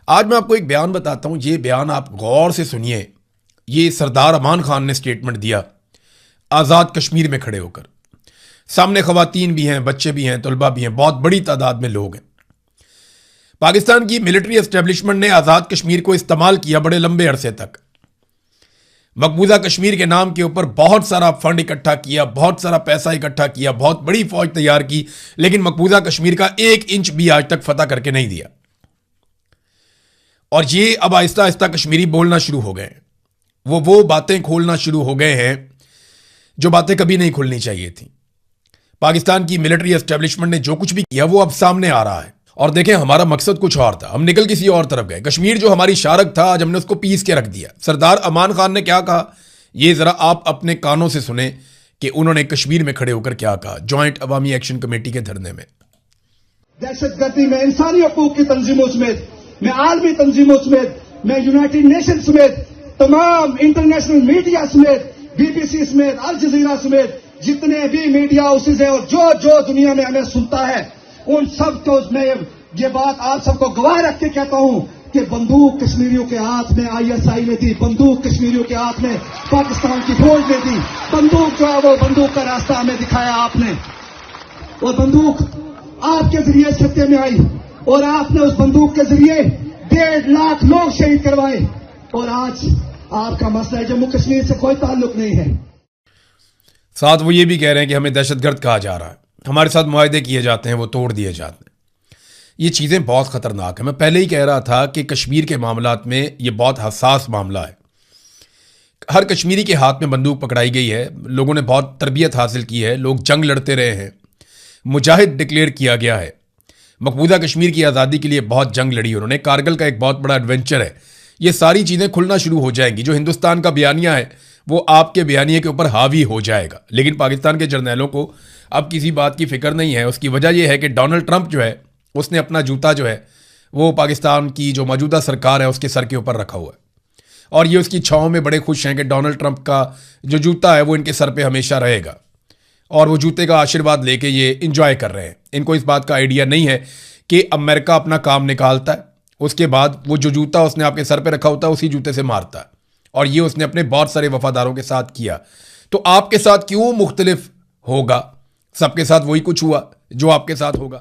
آج میں آپ کو ایک بیان بتاتا ہوں، یہ بیان آپ غور سے سنیے۔ یہ سردار امان خان نے سٹیٹمنٹ دیا آزاد کشمیر میں کھڑے ہو کر۔ سامنے خواتین بھی ہیں، بچے بھی ہیں، طلبہ بھی ہیں، بہت بڑی تعداد میں لوگ ہیں۔ پاکستان کی ملٹری اسٹیبلشمنٹ نے آزاد کشمیر کو استعمال کیا بڑے لمبے عرصے تک۔ مقبوضہ کشمیر کے نام کے اوپر بہت سارا فنڈ اکٹھا کیا، بہت سارا پیسہ اکٹھا کیا، بہت بڑی فوج تیار کی، لیکن مقبوضہ کشمیر کا 1 انچ بھی آج تک فتح کر کے نہیں دیا۔ اور یہ اب آہستہ آہستہ کشمیری بولنا شروع ہو گئے ہیں۔ وہ باتیں کھولنا شروع ہو گئے ہیں جو باتیں کبھی نہیں کھلنی چاہیے تھیں۔ پاکستان کی ملٹری اسٹیبلشمنٹ نے جو کچھ بھی کیا وہ اب سامنے آ رہا ہے۔ اور دیکھیں، ہمارا مقصد کچھ اور تھا، ہم نکل کسی اور طرف گئے۔ کشمیر جو ہماری شارک تھا، آج ہم نے اس کو پیس کے رکھ دیا۔ سردار امان خان نے کیا کہا، یہ ذرا آپ اپنے کانوں سے سنیں کہ انہوں نے کشمیر میں کھڑے ہو کر کیا کہا جوائنٹ عوامی ایکشن کمیٹی کے دھرنے میں۔ دہشت گردی میں انسانی حقوق کی تنظیموں سمیت، میں عالمی تنظیموں سمیت، میں یونائٹڈ نیشن سمیت، تمام انٹرنیشنل میڈیا سمیت، بی بی سی سمیت، الجزیرہ سمیت جتنے بھی میڈیا ہاؤسز ہیں اور جو دنیا میں ہمیں سنتا ہے، ان سب کو میں یہ بات آپ سب کو گواہ رکھ کے کہتا ہوں کہ بندوق کشمیریوں کے ہاتھ میں ISI نے دی، بندوق کشمیریوں کے ہاتھ میں پاکستان کی فوج نے دی۔ بندوق جو ہے وہ بندوق کا راستہ ہمیں دکھایا آپ نے، اور بندوق آپ کے ذریعے اس خطے میں آئی، اور آپ نے اس بندوق کے ذریعے 1.5 لاکھ لوگ شہید کروائے، اور آج آپ کا مسئلہ جموں کشمیر سے کوئی تعلق نہیں ہے۔ ساتھ وہ یہ بھی کہہ رہے ہیں کہ ہمیں دہشت گرد کہا جا رہا ہے، ہمارے ساتھ معاہدے کیے جاتے ہیں، وہ توڑ دیے جاتے ہیں۔ یہ چیزیں بہت خطرناک ہیں۔ میں پہلے ہی کہہ رہا تھا کہ کشمیر کے معاملات میں یہ بہت حساس معاملہ ہے۔ ہر کشمیری کے ہاتھ میں بندوق پکڑائی گئی ہے، لوگوں نے بہت تربیت حاصل کی ہے، لوگ جنگ لڑتے رہے ہیں، مجاہد ڈکلیئر کیا گیا ہے۔ مقبوضہ کشمیر کی آزادی کے لیے بہت جنگ لڑی انہوں نے، کارگل کا ایک بہت بڑا ایڈونچر ہے۔ یہ ساری چیزیں کھلنا شروع ہو جائیں گی۔ جو ہندوستان کا بیانیہ ہے وہ آپ کے بیانیے کے اوپر حاوی ہو جائے گا، لیکن پاکستان کے جرنیلوں کو اب کسی بات کی فکر نہیں ہے۔ اس کی وجہ یہ ہے کہ ڈونلڈ ٹرمپ جو ہے اس نے اپنا جوتا جو ہے وہ پاکستان کی جو موجودہ سرکار ہے اس کے سر کے اوپر رکھا ہوا ہے، اور یہ اس کی چھاؤں میں بڑے خوش ہیں کہ ڈونلڈ ٹرمپ کا جو جوتا ہے وہ ان کے سر پہ ہمیشہ رہے گا، اور وہ جوتے کا آشیرواد لے کے یہ انجوائے کر رہے ہیں۔ ان کو اس بات کا آئیڈیا نہیں ہے کہ امریکہ اپنا کام نکالتا ہے، اس کے بعد وہ جو جوتا اس نے آپ کے سر پہ رکھا ہوتا ہے اسی جوتے سے مارتا ہے، اور یہ اس نے اپنے بہت سارے وفاداروں کے ساتھ کیا۔ تو آپ کے ساتھ کیوں مختلف ہوگا؟ سب کے ساتھ وہی کچھ ہوا جو آپ کے ساتھ ہوگا۔